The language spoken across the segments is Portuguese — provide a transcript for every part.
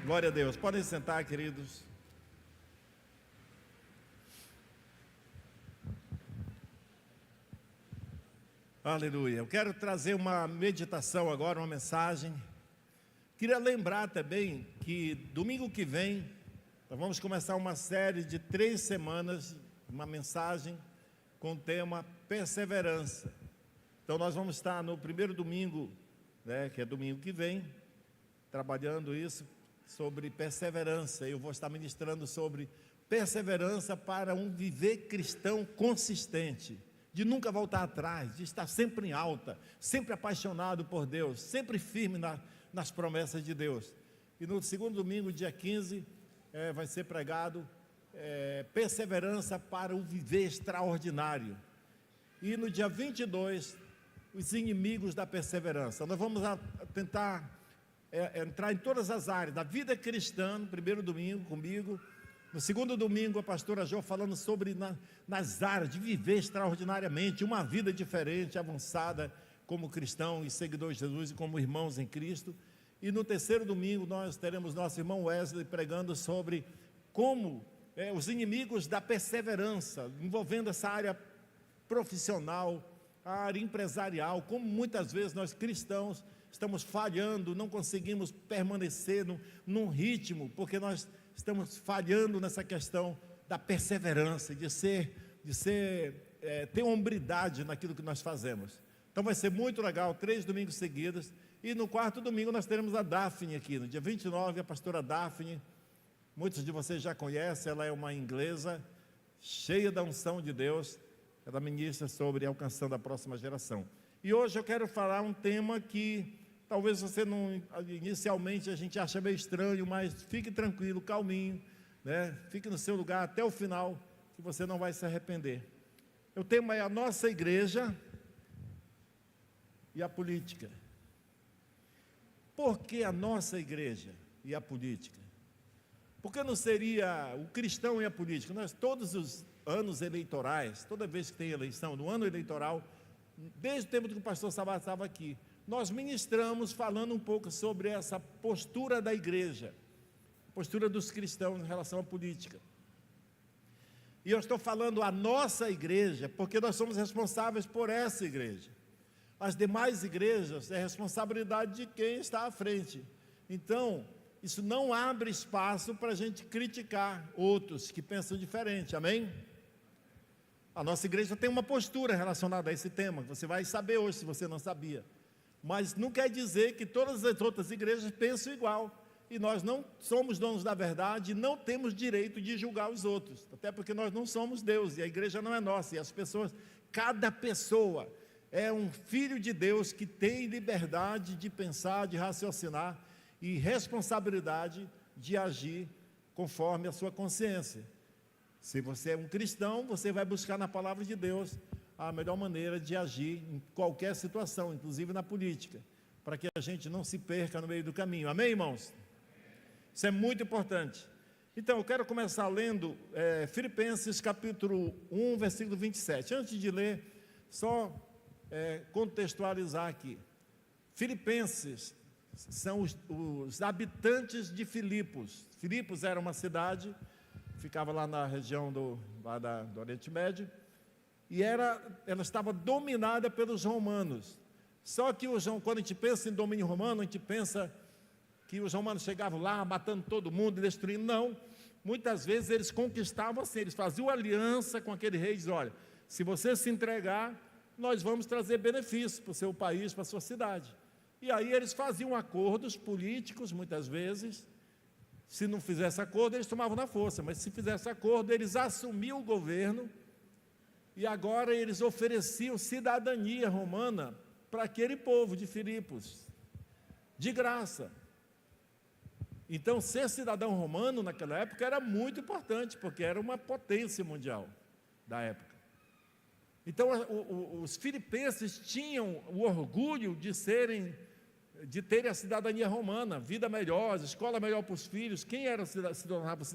Glória a Deus. Podem sentar, queridos. Aleluia. Eu quero trazer uma meditação agora, uma mensagem. Queria lembrar também que domingo que vem nós vamos começar uma série de 3 semanas, uma mensagem com o tema perseverança. Então nós vamos estar no primeiro domingo, que é domingo que vem, trabalhando isso sobre perseverança. Eu vou estar ministrando sobre perseverança para um viver cristão consistente, de nunca voltar atrás, de estar sempre em alta, sempre apaixonado por Deus, sempre firme nas promessas de Deus. E no segundo domingo, dia 15, vai ser pregado perseverança para o viver extraordinário. E no dia 22, os inimigos da perseverança. Nós vamos tentar entrar em todas as áreas da vida cristã, no primeiro domingo comigo. No segundo domingo, a pastora Jo falando sobre nas áreas de viver extraordinariamente, uma vida diferente, avançada, como cristão e seguidor de Jesus e como irmãos em Cristo. E no terceiro domingo, nós teremos nosso irmão Wesley pregando sobre como os inimigos da perseverança, envolvendo essa área profissional, a área empresarial, como muitas vezes nós cristãos estamos falhando, não conseguimos permanecer num ritmo, porque nós estamos falhando nessa questão da perseverança, de ter hombridade naquilo que nós fazemos. Então vai ser muito legal, 3 domingos seguidos. E no quarto domingo nós teremos a Daphne aqui, no dia 29, a pastora Daphne. Muitos de vocês já conhecem, ela é uma inglesa, cheia da unção de Deus. Ela ministra sobre alcançando a próxima geração. E hoje eu quero falar um tema que talvez você não, inicialmente a gente acha meio estranho, mas fique tranquilo, calminho, fique no seu lugar até o final, que você não vai se arrepender. O tema é a nossa igreja e a política. Por que a nossa igreja e a política? Por que não seria o cristão e a política? Nós, todos os anos eleitorais, toda vez que tem eleição, no ano eleitoral, desde o tempo que o pastor Sabat estava aqui, nós ministramos falando um pouco sobre essa postura da igreja, postura dos cristãos em relação à política. E eu estou falando a nossa igreja, porque nós somos responsáveis por essa igreja. As demais igrejas é responsabilidade de quem está à frente. Então, isso não abre espaço para a gente criticar outros que pensam diferente, amém? A nossa igreja tem uma postura relacionada a esse tema, você vai saber hoje se você não sabia. Mas não quer dizer que todas as outras igrejas pensam igual. E nós não somos donos da verdade, não temos direito de julgar os outros. Até porque nós não somos Deus, e a igreja não é nossa. E as pessoas, cada pessoa é um filho de Deus que tem liberdade de pensar, de raciocinar e responsabilidade de agir conforme a sua consciência. Se você é um cristão, você vai buscar na palavra de Deus a melhor maneira de agir em qualquer situação, inclusive na política, para que a gente não se perca no meio do caminho. Amém, irmãos? Isso é muito importante. Então, eu quero começar lendo Filipenses capítulo 1, versículo 27. Antes de ler, só contextualizar aqui. Filipenses são os habitantes de Filipos. Filipos era uma cidade, ficava lá na região do Oriente Médio, e ela estava dominada pelos romanos. Só que quando a gente pensa em domínio romano, a gente pensa que os romanos chegavam lá, matando todo mundo e destruindo. Não, muitas vezes eles conquistavam assim, eles faziam aliança com aquele rei e diziam: olha, se você se entregar, nós vamos trazer benefícios para o seu país, para a sua cidade. E aí eles faziam acordos políticos, muitas vezes. Se não fizesse acordo, eles tomavam na força, mas se fizesse acordo, eles assumiam o governo, e agora eles ofereciam cidadania romana para aquele povo de Filipos, de graça. Então, ser cidadão romano naquela época era muito importante, porque era uma potência mundial da época. Então, os filipenses tinham o orgulho de terem a cidadania romana, vida melhor, escola melhor para os filhos. Quem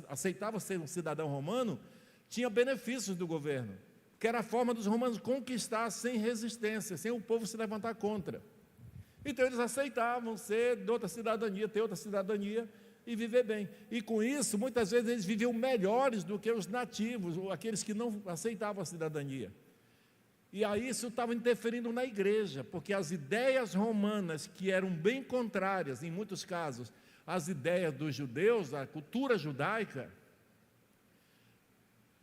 aceitava ser um cidadão romano, tinha benefícios do governo, que era a forma dos romanos conquistar sem resistência, sem o povo se levantar contra. Então eles aceitavam ser de outra cidadania, ter outra cidadania, e viver bem. E com isso, muitas vezes eles viviam melhores do que os nativos, ou aqueles que não aceitavam a cidadania. E aí isso estava interferindo na igreja, porque as ideias romanas, que eram bem contrárias, em muitos casos, às ideias dos judeus, a cultura judaica,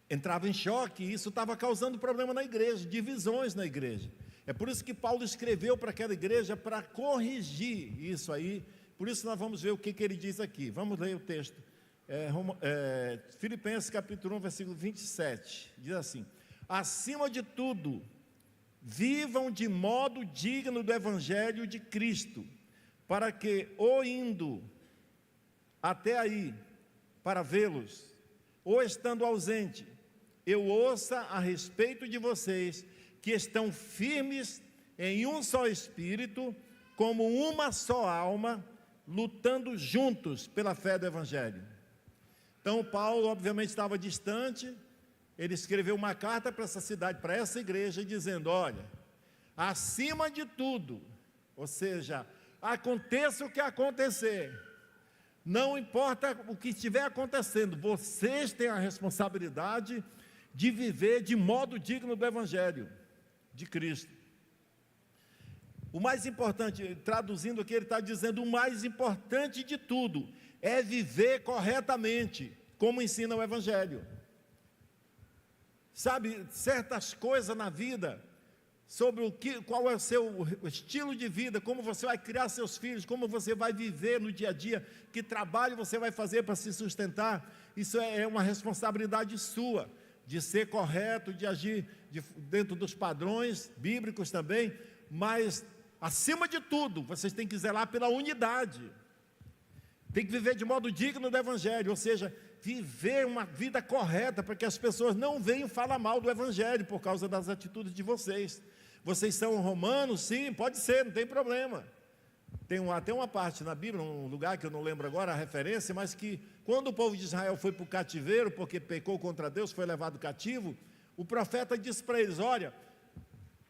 entrava em choque, e isso estava causando problema na igreja, divisões na igreja. É por isso que Paulo escreveu para aquela igreja, para corrigir isso aí. Por isso nós vamos ver o que ele diz aqui. Vamos ler o texto. Filipenses capítulo 1, versículo 27. Diz assim: acima de tudo, vivam de modo digno do evangelho de Cristo, para que, ou indo até aí para vê-los, ou estando ausente, eu ouça a respeito de vocês, que estão firmes em um só espírito, como uma só alma, lutando juntos pela fé do evangelho. Então Paulo obviamente estava distante. Ele escreveu uma carta para essa cidade, para essa igreja, dizendo: olha, acima de tudo, ou seja, aconteça o que acontecer, não importa o que estiver acontecendo, vocês têm a responsabilidade de viver de modo digno do evangelho de Cristo. O mais importante, traduzindo aqui, ele está dizendo: o mais importante de tudo é viver corretamente, como ensina o evangelho. Sabe, certas coisas na vida, sobre qual é o seu estilo de vida, como você vai criar seus filhos, como você vai viver no dia a dia, que trabalho você vai fazer para se sustentar, isso é uma responsabilidade sua, de ser correto, de agir dentro dos padrões bíblicos também, mas acima de tudo, vocês têm que zelar pela unidade, tem que viver de modo digno do evangelho, ou seja, viver uma vida correta, para que as pessoas não venham falar mal do evangelho, por causa das atitudes de vocês. Vocês são romanos? Sim, pode ser, não tem problema. Tem até uma parte na Bíblia, um lugar que eu não lembro agora a referência, mas que quando o povo de Israel foi para o cativeiro, porque pecou contra Deus, foi levado cativo, o profeta disse para eles: olha,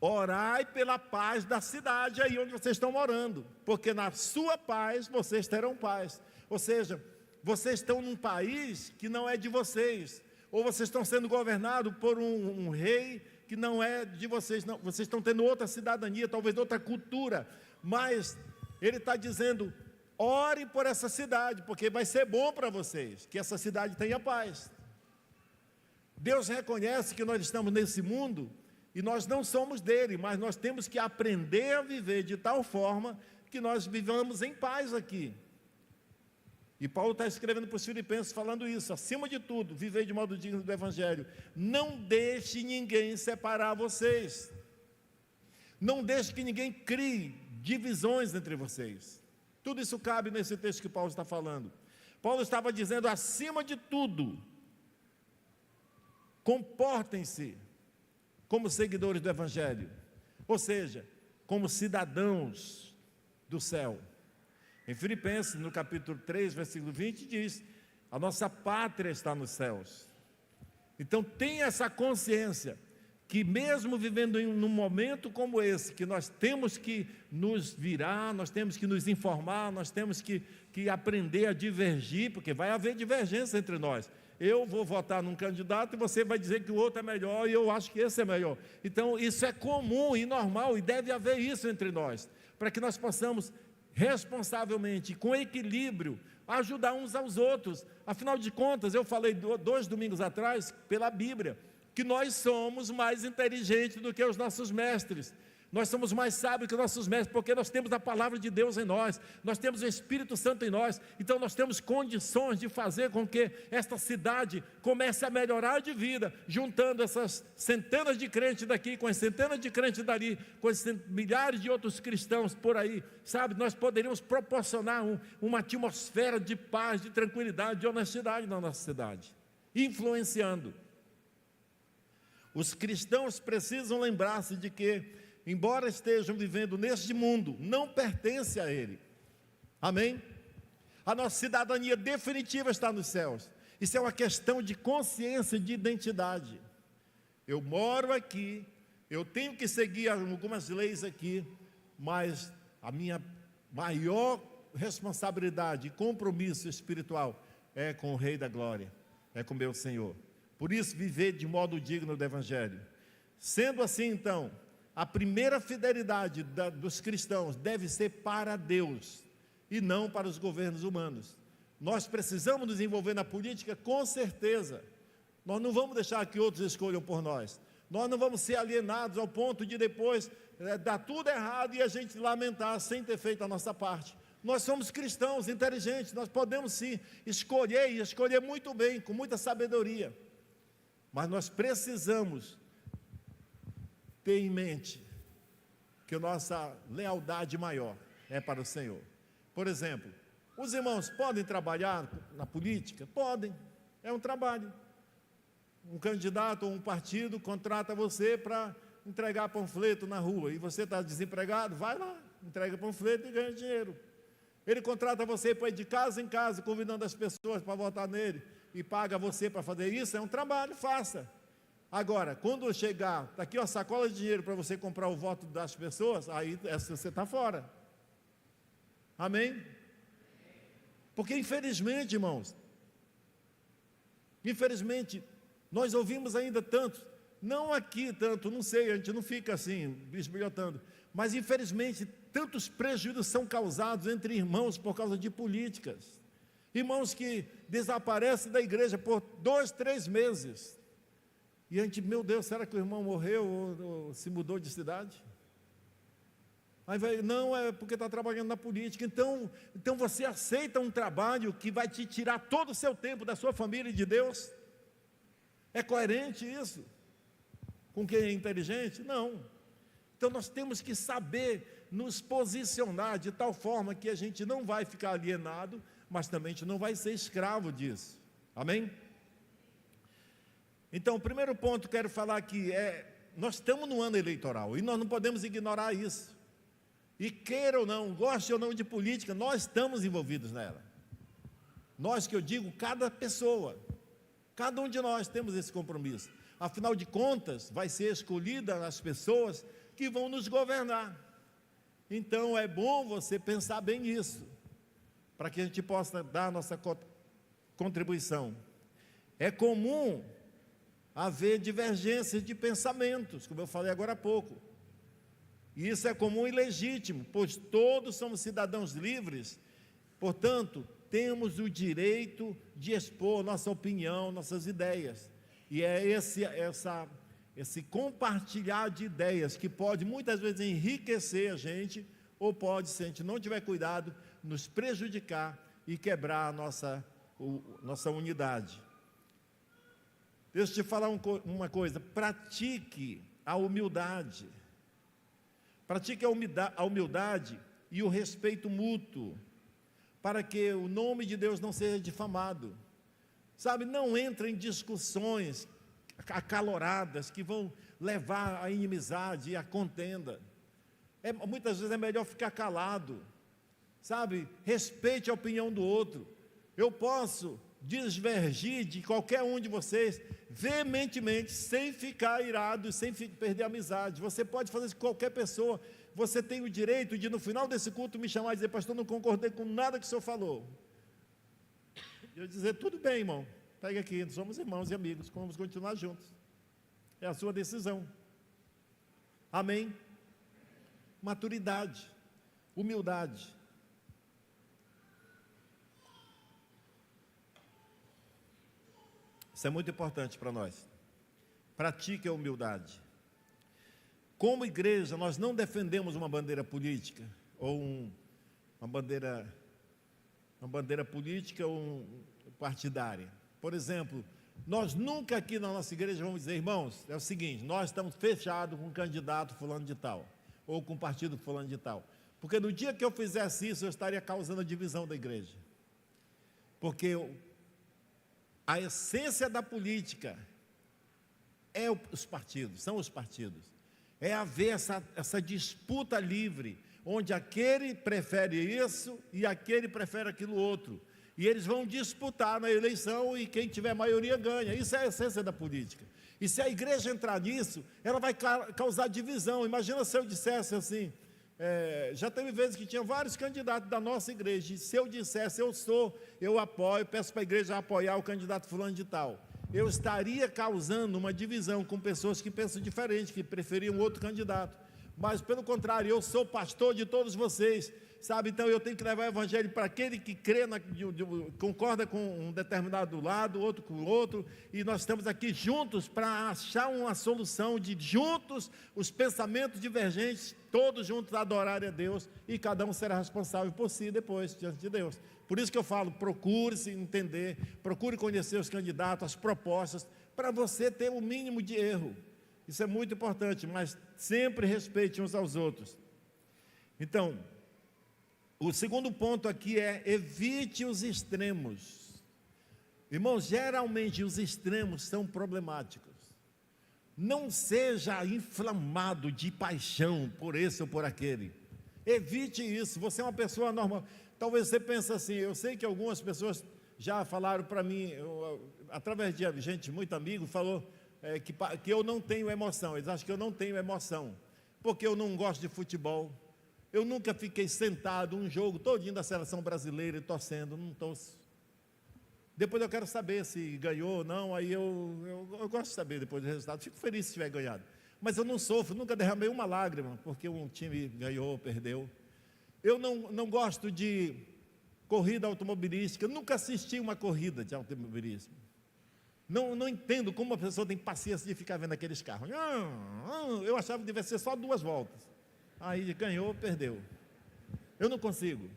orai pela paz da cidade aí onde vocês estão morando, porque na sua paz vocês terão paz. Ou seja, vocês estão num país que não é de vocês, ou vocês estão sendo governados por um rei que não é de vocês, não. Vocês estão tendo outra cidadania, talvez outra cultura, mas ele está dizendo: orem por essa cidade, porque vai ser bom para vocês, que essa cidade tenha paz. Deus reconhece que nós estamos nesse mundo, e nós não somos dele, mas nós temos que aprender a viver de tal forma, que nós vivamos em paz aqui. E Paulo está escrevendo para os Filipenses falando isso: acima de tudo, viver de modo digno do evangelho, não deixe ninguém separar vocês, não deixe que ninguém crie divisões entre vocês. Tudo isso cabe nesse texto que Paulo está falando. Paulo estava dizendo: acima de tudo, comportem-se como seguidores do evangelho, ou seja, como cidadãos do céu. Em Filipenses, no capítulo 3, versículo 20, diz: a nossa pátria está nos céus. Então tenha essa consciência, que mesmo vivendo num momento como esse, que nós temos que nos virar, nós temos que nos informar, nós temos que aprender a divergir, porque vai haver divergência entre nós. Eu vou votar num candidato e você vai dizer que o outro é melhor e eu acho que esse é melhor. Então isso é comum e normal, e deve haver isso entre nós, para que nós possamos responsavelmente, com equilíbrio, ajudar uns aos outros. Afinal de contas, eu falei 2 domingos atrás, pela Bíblia, que nós somos mais inteligentes do que os nossos mestres, nós somos mais sábios que os nossos mestres, porque nós temos a palavra de Deus em nós, nós temos o Espírito Santo em nós, então nós temos condições de fazer com que esta cidade comece a melhorar de vida, juntando essas centenas de crentes daqui, com as centenas de crentes dali, com as milhares de outros cristãos por aí, sabe, nós poderíamos proporcionar uma atmosfera de paz, de tranquilidade, de honestidade na nossa cidade, influenciando. Os cristãos precisam lembrar-se de que, embora estejam vivendo neste mundo, não pertence a ele. Amém? A nossa cidadania definitiva está nos céus. Isso é uma questão de consciência, de identidade. Eu moro aqui, eu tenho que seguir algumas leis aqui, mas a minha maior responsabilidade e compromisso espiritual é com o Rei da Glória, é com meu Senhor. Por isso, viver de modo digno do Evangelho. Sendo assim, então, a primeira fidelidade dos cristãos deve ser para Deus e não para os governos humanos. Nós precisamos nos envolver na política, com certeza. Nós não vamos deixar que outros escolham por nós. Nós não vamos ser alienados ao ponto de depois dar tudo errado e a gente lamentar sem ter feito a nossa parte. Nós somos cristãos inteligentes, nós podemos sim escolher e escolher muito bem, com muita sabedoria. Mas nós precisamos ter em mente que a nossa lealdade maior é para o Senhor. Por exemplo, os irmãos podem trabalhar na política? Podem, é um trabalho. Um candidato ou um partido contrata você para entregar panfleto na rua, e você está desempregado, vai lá, entrega panfleto e ganha dinheiro. Ele contrata você para ir de casa em casa, convidando as pessoas para votar nele, e paga você para fazer isso, é um trabalho, faça. Agora, quando chegar, está aqui uma sacola de dinheiro para você comprar o voto das pessoas, aí você está fora. Amém? Porque infelizmente, irmãos, infelizmente, nós ouvimos ainda tanto, não aqui tanto, não sei, a gente não fica assim, bisbilhotando, mas infelizmente, tantos prejuízos são causados entre irmãos por causa de políticas. Irmãos que desaparecem da igreja por 2, 3 meses. E a gente, meu Deus, será que o irmão morreu ou se mudou de cidade? Aí vai, não, é porque está trabalhando na política. Então você aceita um trabalho que vai te tirar todo o seu tempo da sua família e de Deus? É coerente isso? Com quem é inteligente? Não. Então nós temos que saber nos posicionar de tal forma que a gente não vai ficar alienado, mas também a gente não vai ser escravo disso. Amém? Então, o primeiro ponto que quero falar aqui nós estamos no ano eleitoral e nós não podemos ignorar isso. E queira ou não, goste ou não de política, nós estamos envolvidos nela. Nós, que eu digo, cada pessoa, cada um de nós temos esse compromisso. Afinal de contas, vai ser escolhida as pessoas que vão nos governar. Então, é bom você pensar bem nisso, para que a gente possa dar a nossa contribuição. É comum haver divergências de pensamentos, como eu falei agora há pouco. E isso é comum e legítimo, pois todos somos cidadãos livres, portanto, temos o direito de expor nossa opinião, nossas ideias. E é esse compartilhar de ideias que pode muitas vezes enriquecer a gente, ou pode, se a gente não tiver cuidado, nos prejudicar e quebrar a nossa unidade. Deixa eu te falar uma coisa, pratique a humildade. Pratique a humildade e o respeito mútuo, para que o nome de Deus não seja difamado. Sabe, não entre em discussões acaloradas que vão levar à inimizade e à contenda. Muitas vezes é melhor ficar calado. Sabe, respeite a opinião do outro. Eu posso divergir de qualquer um de vocês veementemente, sem ficar irado, sem perder a amizade. Você pode fazer isso com qualquer pessoa. Você tem o direito de, no final desse culto, me chamar e dizer: pastor, não concordei com nada que o senhor falou. E eu dizer: tudo bem, irmão, pega aqui, somos irmãos e amigos, vamos continuar juntos. É a sua decisão. Amém? Maturidade, humildade. Isso é muito importante para nós. Pratique a humildade. Como igreja, nós não defendemos uma bandeira política, ou uma bandeira política ou partidária. Por exemplo, nós nunca aqui na nossa igreja vamos dizer: irmãos, é o seguinte, nós estamos fechados com um candidato fulano de tal, ou com um partido fulano de tal. Porque no dia que eu fizesse isso, eu estaria causando a divisão da igreja. Porque a essência da política são os partidos. É haver essa disputa livre, onde aquele prefere isso e aquele prefere aquilo outro. E eles vão disputar na eleição e quem tiver maioria ganha. Isso é a essência da política. E se a igreja entrar nisso, ela vai causar divisão. Imagina se eu dissesse assim: já teve vezes que tinha vários candidatos da nossa igreja, e se eu dissesse eu apoio, peço para a igreja apoiar o candidato fulano de tal, eu estaria causando uma divisão com pessoas que pensam diferente, que preferiam outro candidato. Mas pelo contrário, eu sou pastor de todos vocês, sabe? Então eu tenho que levar o evangelho para aquele que crê, concorda com um determinado lado, outro com o outro, e nós estamos aqui juntos para achar uma solução de juntos, os pensamentos divergentes, todos juntos adorarem a Deus, e cada um será responsável por si depois, diante de Deus. Por isso que eu falo, procure se entender, procure conhecer os candidatos, as propostas, para você ter o mínimo de erro. Isso é muito importante, mas sempre respeite uns aos outros. Então, o segundo ponto aqui é: evite os extremos. Irmãos, geralmente os extremos são problemáticos. Não seja inflamado de paixão por esse ou por aquele. Evite isso. Você é uma pessoa normal. Talvez você pense assim, eu sei que algumas pessoas já falaram para mim, através de gente muito amigo, falou que eu não tenho emoção. Eles acham que eu não tenho emoção, porque eu não gosto de futebol. Eu nunca fiquei sentado um jogo todinho da seleção brasileira e torcendo, não torço. Depois eu quero saber se ganhou ou não, aí eu gosto de saber depois do resultado. Fico feliz se tiver ganhado. Mas eu não sofro, nunca derramei uma lágrima, porque um time ganhou ou perdeu. Eu não gosto de corrida automobilística, nunca assisti uma corrida de automobilismo. Não entendo como uma pessoa tem paciência de ficar vendo aqueles carros. Eu achava que devia ser só 2 voltas. Aí ganhou, perdeu. Eu não consigo.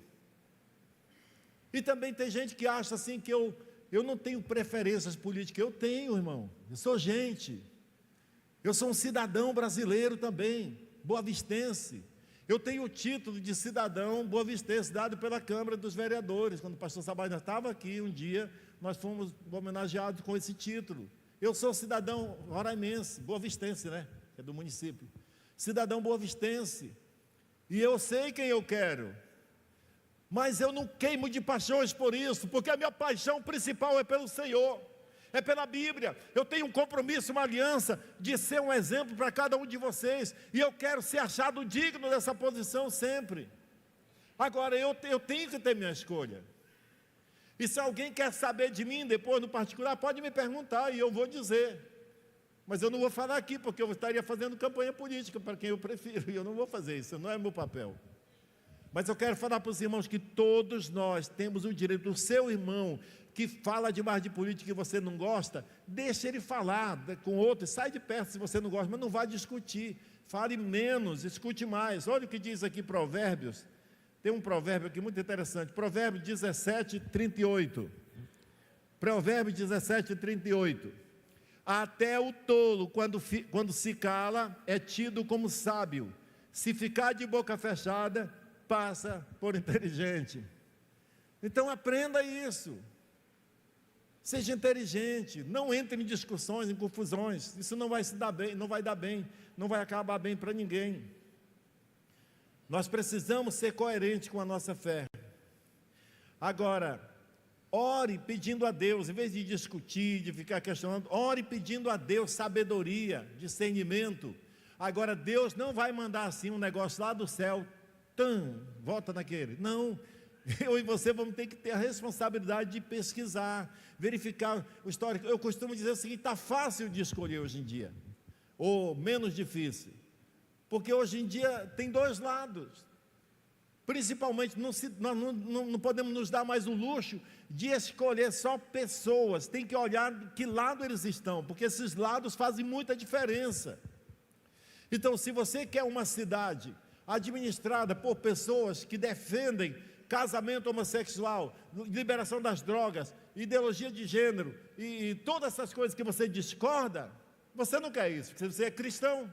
E também tem gente que acha assim que eu não tenho preferências políticas. Eu tenho, irmão. Eu sou gente. Eu sou um cidadão brasileiro também, boavistense. Eu tenho o título de cidadão boavistense dado pela Câmara dos Vereadores. Quando o pastor Sabaina estava aqui um dia, nós fomos homenageados com esse título. Eu sou cidadão roraimense, boavistense, né? É do município. Cidadão boavistense. E eu sei quem eu quero. Mas eu não queimo de paixões por isso, porque a minha paixão principal é pelo Senhor, é pela Bíblia. Eu tenho um compromisso, uma aliança de ser um exemplo para cada um de vocês, e eu quero ser achado digno dessa posição sempre. Agora, eu tenho que ter minha escolha. E se alguém quer saber de mim depois no particular, pode me perguntar e eu vou dizer. Mas eu não vou falar aqui, porque eu estaria fazendo campanha política para quem eu prefiro, e eu não vou fazer isso, não é meu papel. Mas eu quero falar para os irmãos que todos nós temos o direito. O seu irmão que fala demais de política e você não gosta, deixa ele falar com outros, sai de perto se você não gosta, mas não vá discutir. Fale menos, escute mais. Olha o que diz aqui Provérbios. Tem um provérbio aqui muito interessante. Provérbios 17, 38. Provérbios 17, 38. Até o tolo, quando se cala, é tido como sábio. Se ficar de boca fechada, passa por inteligente. Então aprenda isso. Seja inteligente, não entre em discussões, em confusões. Isso não vai se dar bem, não vai dar bem, não vai acabar bem para ninguém. Nós precisamos ser coerentes com a nossa fé. Agora, ore pedindo a Deus, em vez de discutir, de ficar questionando, ore pedindo a Deus sabedoria, discernimento. Agora, Deus não vai mandar assim um negócio lá do céu, volta naquele. Não, eu e você vamos ter que ter a responsabilidade de pesquisar, verificar o histórico. Eu costumo dizer o seguinte: está fácil de escolher hoje em dia, ou menos difícil, porque hoje em dia tem 2 lados. Principalmente, nós não podemos nos dar mais o luxo de escolher só pessoas, tem que olhar que lado eles estão, porque esses lados fazem muita diferença. Então, se você quer uma cidade administrada por pessoas que defendem casamento homossexual, liberação das drogas, ideologia de gênero e todas essas coisas que você discorda, você não quer isso, porque você é cristão,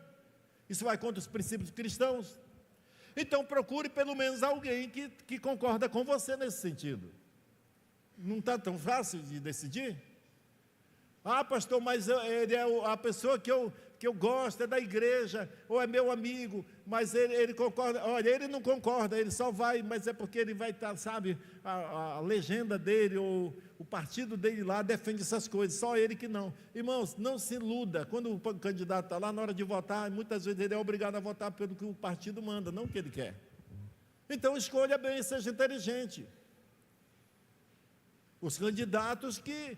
isso vai contra os princípios cristãos. Então procure pelo menos alguém que concorda com você nesse sentido. Não está tão fácil de decidir? Ah, pastor, mas ele é a pessoa que eu gosto, é da igreja, ou é meu amigo, mas ele concorda. Olha, ele não concorda, ele só vai, mas é porque ele vai estar, sabe, a legenda dele, ou o partido dele lá defende essas coisas, só ele que não. Irmãos, não se iluda, quando o candidato está lá, na hora de votar, muitas vezes ele é obrigado a votar pelo que o partido manda, não o que ele quer. Então escolha bem, seja inteligente. Os candidatos que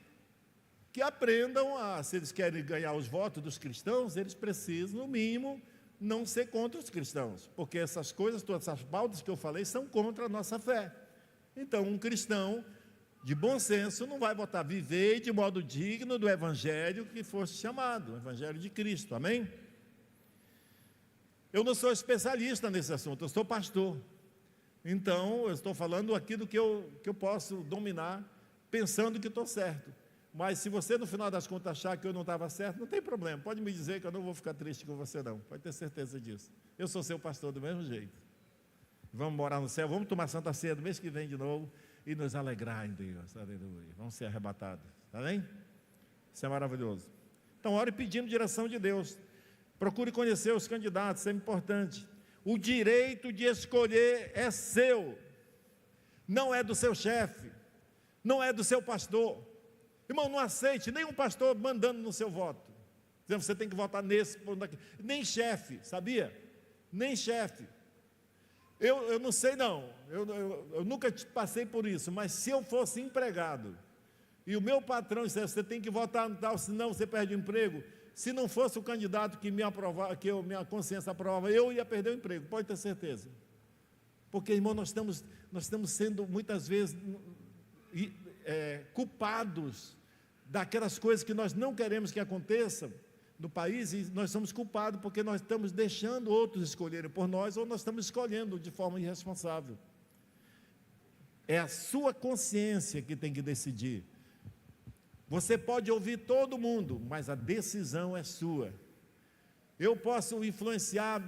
aprendam se eles querem ganhar os votos dos cristãos, eles precisam, no mínimo, não ser contra os cristãos, porque essas coisas, todas essas pautas que eu falei, são contra a nossa fé. Então, um cristão de bom senso não vai votar viver de modo digno do evangelho que fosse chamado, o evangelho de Cristo, amém? Eu não sou especialista nesse assunto, eu sou pastor. Então, eu estou falando aquilo que eu posso dominar, pensando que estou certo. Mas se você no final das contas achar que eu não estava certo, não tem problema, pode me dizer que eu não vou ficar triste com você não, pode ter certeza disso. Eu sou seu pastor do mesmo jeito. Vamos morar no céu, vamos tomar Santa Ceia do mês que vem de novo e nos alegrar em Deus, aleluia. Vamos ser arrebatados, está bem? Isso é maravilhoso. Então ore pedindo direção de Deus, procure conhecer os candidatos, isso é importante. O direito de escolher é seu, não é do seu chefe, não é do seu pastor. Irmão, não aceite nenhum pastor mandando no seu voto, dizendo você tem que votar nesse, nem chefe, sabia? Nem chefe. Eu não sei não, eu nunca passei por isso, mas se eu fosse empregado, e o meu patrão dissesse, você tem que votar no tal, senão você perde o emprego, se não fosse o candidato que me aprovava, minha consciência aprovava, eu ia perder o emprego, pode ter certeza. Porque, irmão, nós estamos sendo muitas vezes culpados daquelas coisas que nós não queremos que aconteçam no país, e nós somos culpados porque nós estamos deixando outros escolherem por nós, ou nós estamos escolhendo de forma irresponsável. É a sua consciência que tem que decidir. Você pode ouvir todo mundo, mas a decisão é sua. Eu posso influenciar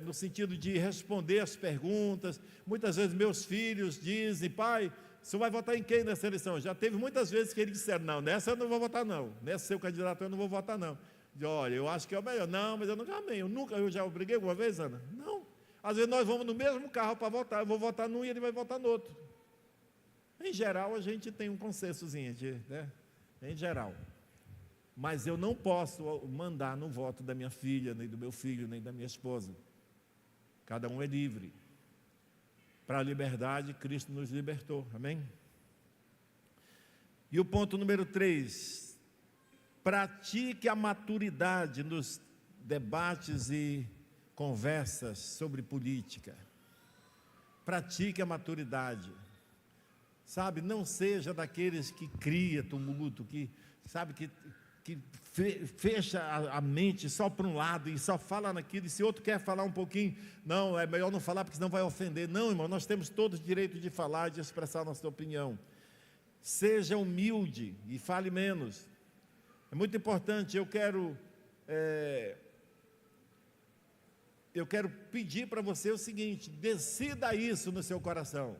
no sentido de responder as perguntas. Muitas vezes meus filhos dizem, pai, você vai votar em quem nessa eleição? Já teve muitas vezes que eles disseram, não, nessa eu não vou votar não, nessa seu candidato eu não vou votar não. Olha, eu acho que é o melhor. Não, mas eu nunca amei, eu já briguei alguma vez, Ana? Não. Às vezes nós vamos no mesmo carro para votar, eu vou votar num e ele vai votar no outro. Em geral a gente tem um consensozinho, né? Em geral. Mas eu não posso mandar no voto da minha filha, nem do meu filho, nem da minha esposa. Cada um é livre. Para a liberdade, Cristo nos libertou, amém? E o ponto número 3, pratique a maturidade nos debates e conversas sobre política. Pratique a maturidade. Sabe, não seja daqueles que cria tumulto, que fecha a mente só para um lado e só fala naquilo, e se outro quer falar um pouquinho, não, é melhor não falar porque senão vai ofender. Não, irmão, nós temos todos o direito de falar, de expressar a nossa opinião. Seja humilde e fale menos. É muito importante. Eu quero pedir para você o seguinte: decida isso no seu coração.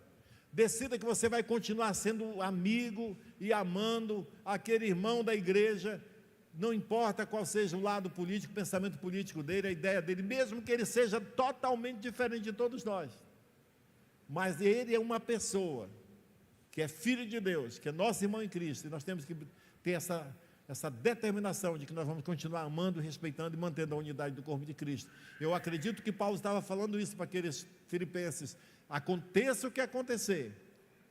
Decida que você vai continuar sendo amigo e amando aquele irmão da igreja, não importa qual seja o lado político, o pensamento político dele, a ideia dele, mesmo que ele seja totalmente diferente de todos nós. Mas ele é uma pessoa que é filho de Deus, que é nosso irmão em Cristo, e nós temos que ter essa determinação de que nós vamos continuar amando, respeitando e mantendo a unidade do corpo de Cristo. Eu acredito que Paulo estava falando isso para aqueles filipenses: aconteça o que acontecer,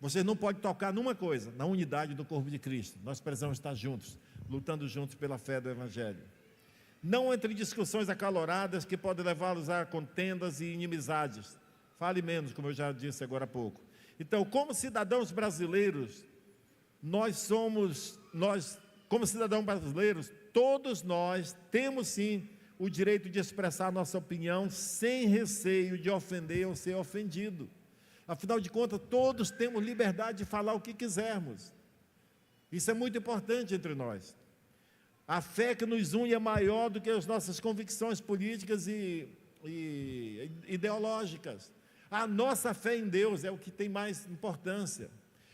vocês não podem tocar numa coisa, na unidade do corpo de Cristo. Nós precisamos estar juntos, lutando juntos pela fé do Evangelho. Não entre em discussões acaloradas que podem levá-los a contendas e inimizades. Fale menos, como eu já disse agora há pouco. Então, como cidadãos brasileiros, como cidadãos brasileiros, todos nós temos sim o direito de expressar nossa opinião sem receio de ofender ou ser ofendido. Afinal de contas, todos temos liberdade de falar o que quisermos. Isso é muito importante entre nós. A fé que nos une é maior do que as nossas convicções políticas e ideológicas. A nossa fé em Deus é o que tem mais importância.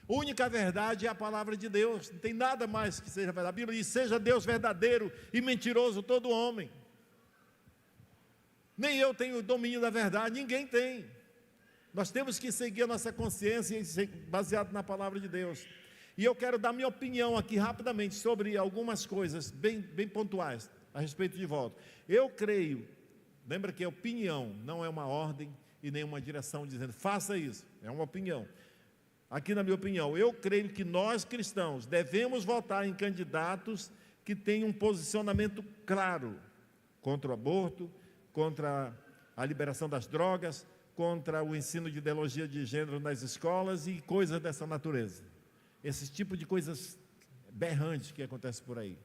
A única verdade é a palavra de Deus, não tem nada mais que seja verdade. A Bíblia diz: seja Deus verdadeiro e mentiroso todo homem. Nem eu tenho o domínio da verdade, ninguém tem. Nós temos que seguir a nossa consciência baseado na palavra de Deus. E eu quero dar minha opinião aqui rapidamente sobre algumas coisas bem pontuais a respeito de voto. Eu creio, lembra que a opinião não é uma ordem, e nenhuma direção dizendo, faça isso. É uma opinião. Aqui, na minha opinião, eu creio que nós cristãos devemos votar em candidatos que tenham um posicionamento claro contra o aborto, contra a liberação das drogas, contra o ensino de ideologia de gênero nas escolas e coisas dessa natureza. Esse tipo de coisas berrantes que acontece por aí.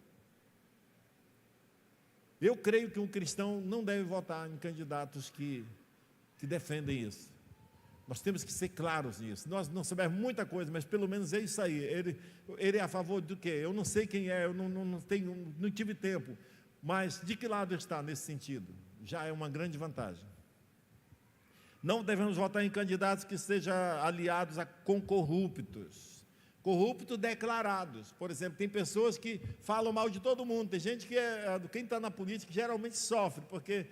Eu creio que um cristão não deve votar em candidatos que defendem isso. Nós temos que ser claros nisso. Nós não sabemos muita coisa, mas pelo menos é isso aí. Ele é a favor do quê? Eu não sei quem é, eu não tive tempo. Mas de que lado está nesse sentido? Já é uma grande vantagem. Não devemos votar em candidatos que sejam aliados com corruptos. Corruptos declarados. Por exemplo, tem pessoas que falam mal de todo mundo. Tem gente que quem está na política geralmente sofre, porque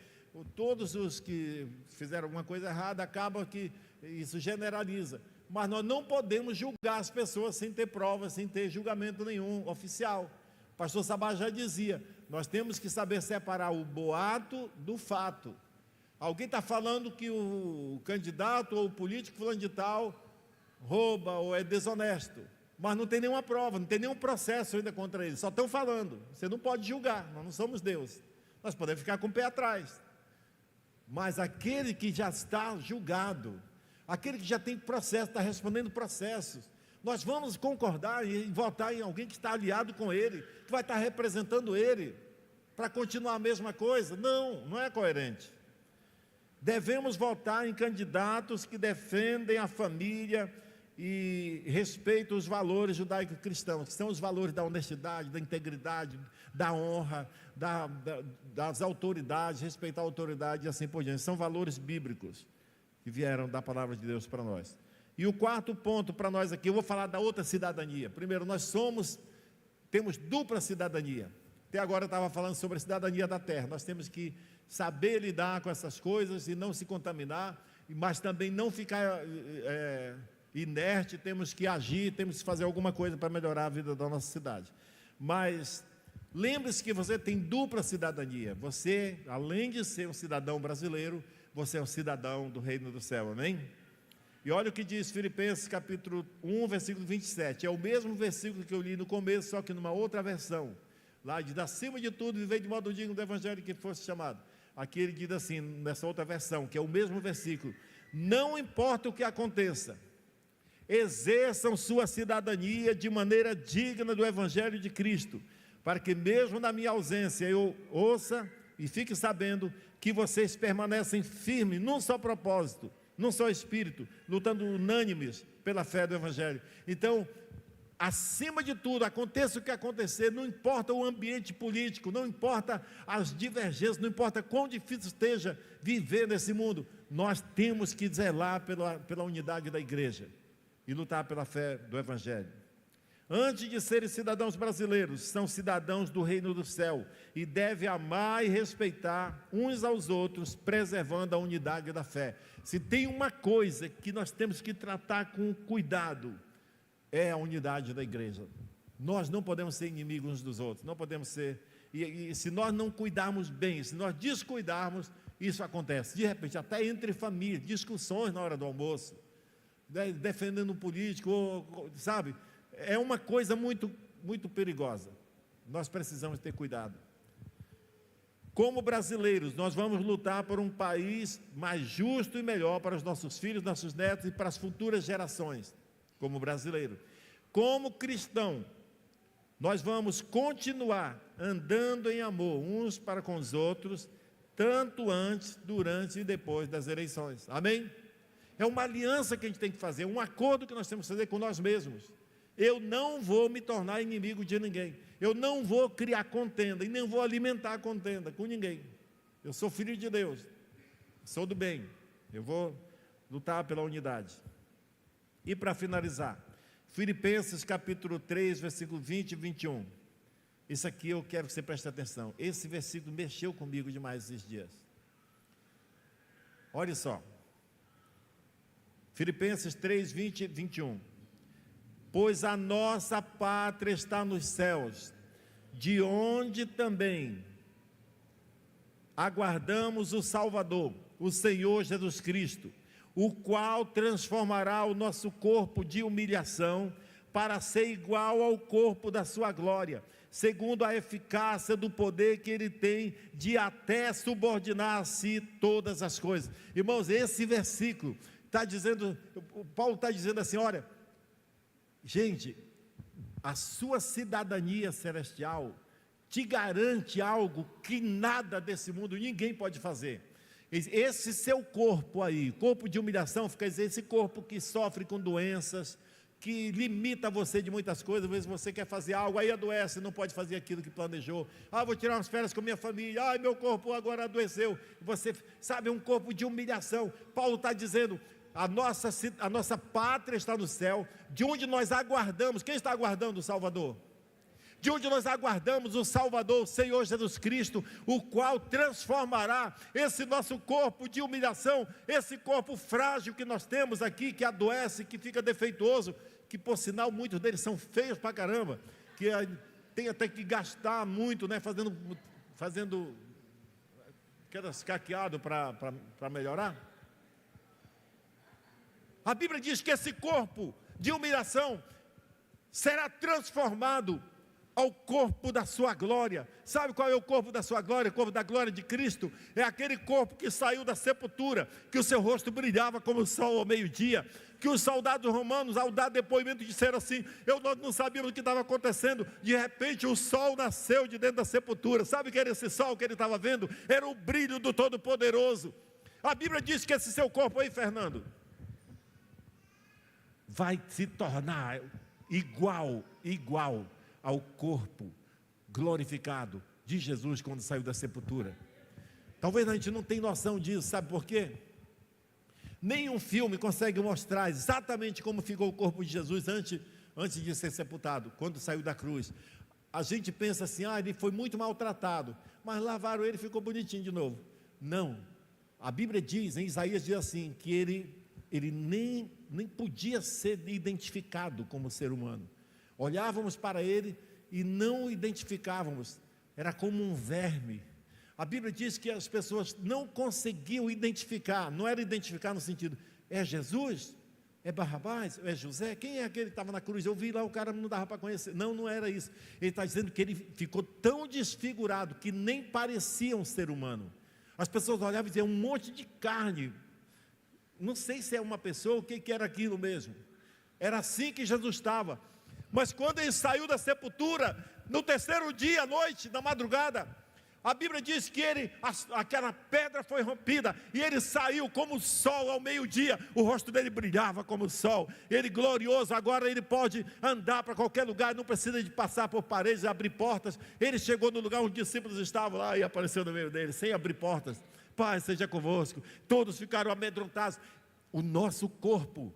todos os que fizeram alguma coisa errada, acaba que isso generaliza. Mas nós não podemos julgar as pessoas sem ter provas, sem ter julgamento nenhum oficial. O pastor Sabá já dizia, nós temos que saber separar o boato do fato. Alguém está falando que o candidato ou o político fulano de tal rouba ou é desonesto, mas não tem nenhuma prova, não tem nenhum processo ainda contra ele, só estão falando. Você não pode julgar, nós não somos Deus. Nós podemos ficar com o pé atrás. Mas aquele que já está julgado, aquele que já tem processo, está respondendo processos, nós vamos concordar e votar em alguém que está aliado com ele, que vai estar representando ele, para continuar a mesma coisa? Não é coerente. Devemos votar em candidatos que defendem a família e respeitam os valores judaico-cristãos, que são os valores da honestidade, da integridade, da honra, das autoridades, respeitar a autoridade e assim por diante. São valores bíblicos que vieram da palavra de Deus para nós. E o quarto ponto para nós aqui, eu vou falar da outra cidadania. Primeiro, temos dupla cidadania. Até agora eu estava falando sobre a cidadania da terra. Nós temos que saber lidar com essas coisas e não se contaminar, mas também não ficar inerte, temos que agir, temos que fazer alguma coisa para melhorar a vida da nossa cidade. Mas lembre-se que você tem dupla cidadania. Você, além de ser um cidadão brasileiro, você é um cidadão do reino do céu, amém? E olha o que diz Filipenses capítulo 1, versículo 27, é o mesmo versículo que eu li no começo, só que numa outra versão. Lá diz, acima de tudo, viver de modo digno do evangelho que fosse chamado. Aqui ele diz assim, nessa outra versão, que é o mesmo versículo, não importa o que aconteça, exerçam sua cidadania de maneira digna do evangelho de Cristo, para que mesmo na minha ausência eu ouça e fique sabendo que vocês permanecem firmes num só propósito, num só espírito, lutando unânimes pela fé do evangelho. Então, acima de tudo, aconteça o que acontecer, não importa o ambiente político, não importa as divergências, não importa quão difícil esteja viver nesse mundo, nós temos que zelar pela unidade da igreja e lutar pela fé do evangelho. Antes de serem cidadãos brasileiros, são cidadãos do reino do céu e devem amar e respeitar uns aos outros, preservando a unidade da fé. Se tem uma coisa que nós temos que tratar com cuidado, é a unidade da igreja. Nós não podemos ser inimigos uns dos outros, não podemos ser, e se nós não cuidarmos bem, se nós descuidarmos, isso acontece, de repente, até entre famílias, discussões na hora do almoço, defendendo um político, sabe, é uma coisa muito, muito perigosa. Nós precisamos ter cuidado. Como brasileiros, nós vamos lutar por um país mais justo e melhor para os nossos filhos, nossos netos e para as futuras gerações. Como brasileiro, como cristão, nós vamos continuar andando em amor uns para com os outros, tanto antes, durante e depois das eleições, amém? É uma aliança que a gente tem que fazer, um acordo que nós temos que fazer com nós mesmos. Eu não vou me tornar inimigo de ninguém, eu não vou criar contenda, e nem vou alimentar contenda com ninguém. Eu sou filho de Deus, sou do bem, eu vou lutar pela unidade. E para finalizar, Filipenses capítulo 3, versículo 20 e 21. Isso aqui eu quero que você preste atenção. Esse versículo mexeu comigo demais esses dias. Olha só. Filipenses 3, 20 e 21. Pois a nossa pátria está nos céus, de onde também aguardamos o Salvador, o Senhor Jesus Cristo, o qual transformará o nosso corpo de humilhação para ser igual ao corpo da sua glória, segundo a eficácia do poder que ele tem de até subordinar a si todas as coisas. Irmãos, esse versículo está dizendo, Paulo está dizendo assim, olha, gente, a sua cidadania celestial te garante algo que nada desse mundo, ninguém pode fazer. Esse seu corpo aí, corpo de humilhação, fica dizendo, esse corpo que sofre com doenças, que limita você de muitas coisas, às vezes você quer fazer algo, aí adoece, não pode fazer aquilo que planejou, vou tirar umas férias com minha família, meu corpo agora adoeceu, você sabe, um corpo de humilhação. Paulo está dizendo, a nossa pátria está no céu, de onde nós aguardamos, quem está aguardando o Salvador? De onde nós aguardamos o Salvador, o Senhor Jesus Cristo, o qual transformará esse nosso corpo de humilhação, esse corpo frágil que nós temos aqui, que adoece, que fica defeituoso, que por sinal muitos deles são feios pra caramba, que tem até que gastar muito, né, fazendo escaqueado para melhorar. A Bíblia diz que esse corpo de humilhação será transformado ao corpo da sua glória. Sabe qual é o corpo da sua glória? O corpo da glória de Cristo é aquele corpo que saiu da sepultura, que o seu rosto brilhava como o sol ao meio-dia, que os soldados romanos, ao dar depoimento, disseram assim, nós não sabíamos o que estava acontecendo, de repente o sol nasceu de dentro da sepultura. Sabe o que era esse sol que ele estava vendo? Era o brilho do Todo-Poderoso. A Bíblia diz que esse seu corpo aí, Fernando, vai se tornar igual ao corpo glorificado de Jesus quando saiu da sepultura. Talvez a gente não tenha noção disso, sabe por quê? Nenhum filme consegue mostrar exatamente como ficou o corpo de Jesus antes de ser sepultado, quando saiu da cruz. A gente pensa assim, ele foi muito maltratado, mas lavaram ele e ficou bonitinho de novo. Não, a Bíblia diz, em Isaías diz assim, que ele nem podia ser identificado como ser humano. Olhávamos para ele e não o identificávamos, era como um verme. A Bíblia diz que as pessoas não conseguiam identificar, não era identificar no sentido, é Jesus? É Barrabás? É José? Quem é aquele que estava na cruz? Eu vi lá, o cara não dava para conhecer. Não era isso. Ele está dizendo que ele ficou tão desfigurado que nem parecia um ser humano. As pessoas olhavam e diziam, um monte de carne, não sei se é uma pessoa, o que era aquilo mesmo. Era assim que Jesus estava. Mas quando ele saiu da sepultura, no terceiro dia, à noite, na madrugada, a Bíblia diz que aquela pedra foi rompida, e ele saiu como o sol ao meio-dia, o rosto dele brilhava como o sol, ele glorioso, agora ele pode andar para qualquer lugar, não precisa de passar por paredes, abrir portas. Ele chegou no lugar onde os discípulos estavam lá, e apareceu no meio deles, sem abrir portas. Pai, seja convosco. Todos ficaram amedrontados. O nosso corpo,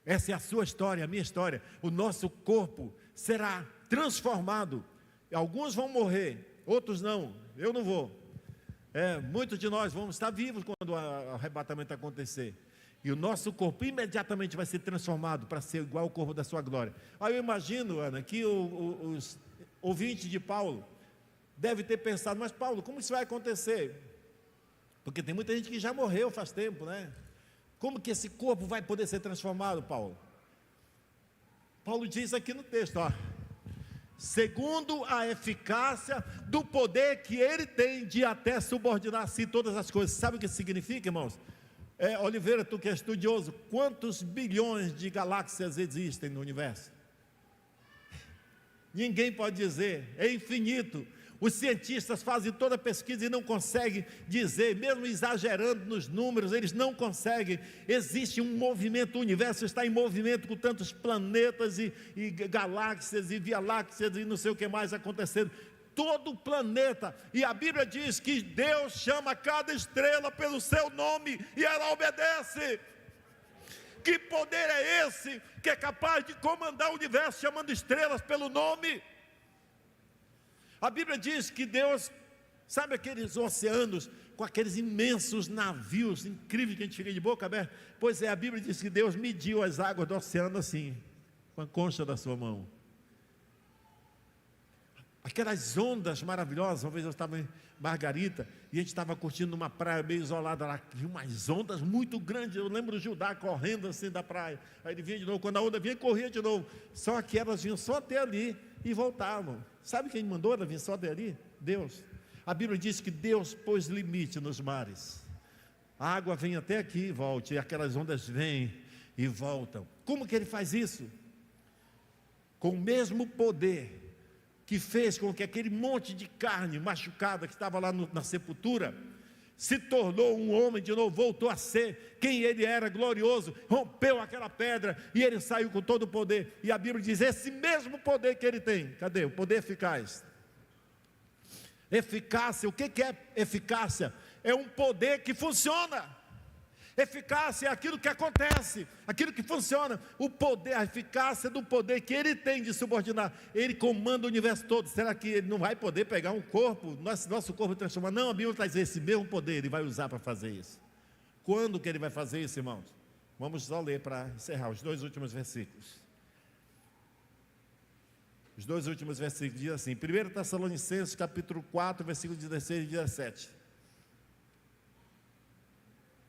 essa é a sua história, a minha história, o nosso corpo será transformado. Alguns vão morrer, outros não, eu não vou. Muitos de nós vamos estar vivos quando o arrebatamento acontecer, e o nosso corpo imediatamente vai ser transformado para ser igual ao corpo da sua glória. Aí eu imagino, Ana, que os ouvintes de Paulo devem ter pensado, mas Paulo, como isso vai acontecer? Porque tem muita gente que já morreu faz tempo, né? Como que esse corpo vai poder ser transformado, Paulo? Paulo diz aqui no texto, segundo a eficácia do poder que ele tem de até subordinar a si todas as coisas. Sabe o que isso significa, irmãos? Oliveira, tu que é estudioso, quantos bilhões de galáxias existem no universo? Ninguém pode dizer, é infinito. Os cientistas fazem toda a pesquisa e não conseguem dizer, mesmo exagerando nos números, eles não conseguem. Existe um movimento, o universo está em movimento com tantos planetas e galáxias e via-lácteas e não sei o que mais acontecendo. Todo o planeta, e a Bíblia diz que Deus chama cada estrela pelo seu nome e ela obedece. Que poder é esse que é capaz de comandar o universo chamando estrelas pelo nome? A Bíblia diz que Deus, sabe aqueles oceanos com aqueles imensos navios incríveis que a gente fica de boca aberta? Pois é, a Bíblia diz que Deus mediu as águas do oceano assim, com a concha da sua mão. aquelas ondas maravilhosas. Uma vez eu estava em Margarita e a gente estava curtindo uma praia meio isolada lá, viu umas ondas muito grandes. Eu lembro o Judá correndo assim da praia, aí ele vinha de novo, quando a onda vinha, corria de novo, só que elas vinham só até ali e voltavam. Sabe quem mandou ela vir só até ali? Deus. A Bíblia diz que Deus pôs limite nos mares, a água vem até aqui e volta, e aquelas ondas vêm e voltam. Como que ele faz isso? Com o mesmo poder que fez com que aquele monte de carne machucada que estava lá na sepultura, se tornou um homem de novo, voltou a ser quem ele era, glorioso, rompeu aquela pedra, e ele saiu com todo o poder. E a Bíblia diz, esse mesmo poder que ele tem, cadê? O poder eficaz. Eficácia, o que é eficácia? É um poder que funciona. Eficácia é aquilo que acontece, aquilo que funciona. O poder, a eficácia do poder que ele tem de subordinar. Ele comanda o universo todo. Será que ele não vai poder pegar um corpo, nosso corpo e transformar? Não, a Bíblia está dizendo, esse mesmo poder ele vai usar para fazer isso. Quando que ele vai fazer isso, irmãos? Vamos só ler para encerrar os 2 últimos versículos. Os 2 últimos versículos dizem assim, 1 Tessalonicenses capítulo 4, versículos 16 e 17.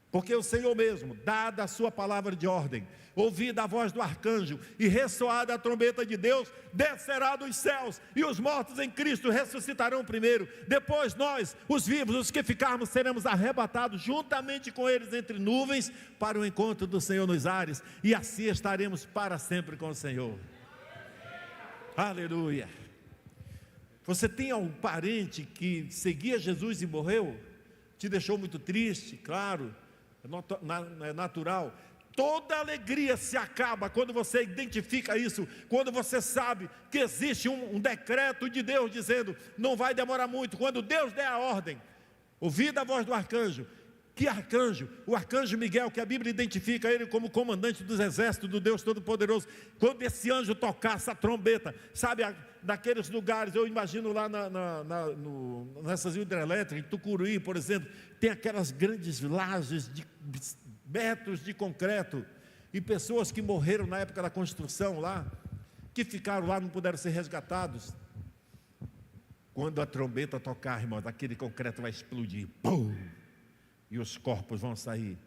Porque o Senhor mesmo, dada a sua palavra de ordem, ouvida a voz do arcanjo e ressoada a trombeta de Deus, descerá dos céus, e os mortos em Cristo ressuscitarão primeiro. Depois nós, os vivos, os que ficarmos, seremos arrebatados juntamente com eles entre nuvens, para o encontro do Senhor nos ares, e assim estaremos para sempre com o Senhor. Aleluia. Você tem algum parente que seguia Jesus e morreu? Te deixou muito triste? Claro, é natural. Toda alegria se acaba quando você identifica isso, quando você sabe que existe um decreto de Deus dizendo, não vai demorar muito. Quando Deus der a ordem, ouvida a voz do arcanjo. Que arcanjo? O arcanjo Miguel, que a Bíblia identifica ele como comandante dos exércitos do Deus Todo-Poderoso. Quando esse anjo tocar essa trombeta, sabe, naqueles lugares, eu imagino lá nessas hidrelétricas, em Tucuruí, por exemplo, tem aquelas grandes lajes de metros de concreto, e pessoas que morreram na época da construção lá, que ficaram lá, não puderam ser resgatados. Quando a trombeta tocar, irmãos, aquele concreto vai explodir, pum! E os corpos vão sair.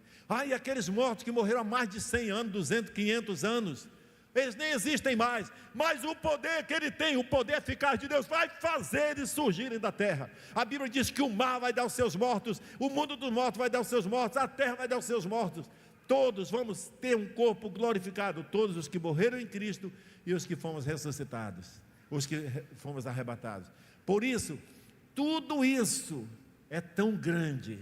E aqueles mortos que morreram há mais de 100 anos, 200, 500 anos, eles nem existem mais, mas o poder que ele tem, o poder eficaz de Deus, vai fazer eles surgirem da terra. A Bíblia diz que o mar vai dar os seus mortos, o mundo dos mortos vai dar os seus mortos, a terra vai dar os seus mortos. Todos vamos ter um corpo glorificado, todos os que morreram em Cristo e os que fomos ressuscitados, os que fomos arrebatados. Por isso, tudo isso é tão grande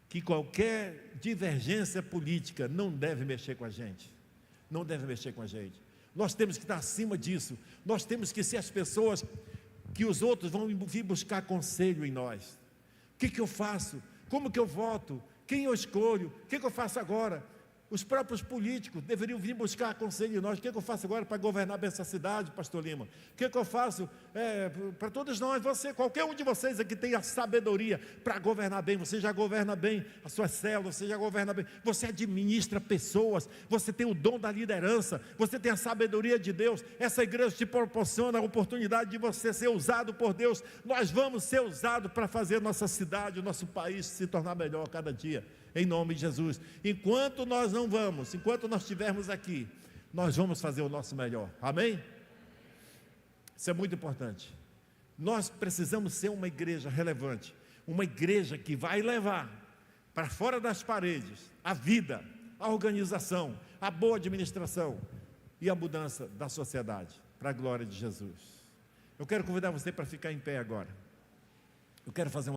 que qualquer divergência política não deve mexer com a gente. Não deve mexer com a gente. Nós temos que estar acima disso. Nós temos que ser as pessoas que os outros vão vir buscar conselho em nós. O que eu faço? Como que eu voto? Quem eu escolho? O que eu faço agora? Os próprios políticos deveriam vir buscar conselho em nós. O que eu faço agora para governar bem essa cidade, pastor Lima? O que eu faço para todos nós? Qualquer um de vocês aqui tem a sabedoria para governar bem. Você já governa bem a sua célula, você já governa bem, você administra pessoas, você tem o dom da liderança, você tem a sabedoria de Deus. Essa igreja te proporciona a oportunidade de você ser usado por Deus. Nós vamos ser usados para fazer nossa cidade, o nosso país se tornar melhor a cada dia, em nome de Jesus. Enquanto nós estivermos aqui, nós vamos fazer o nosso melhor, amém? Isso é muito importante. Nós precisamos ser uma igreja relevante, uma igreja que vai levar para fora das paredes a vida, a organização, a boa administração e a mudança da sociedade, para a glória de Jesus. Eu quero convidar você para ficar em pé agora. Eu quero fazer uma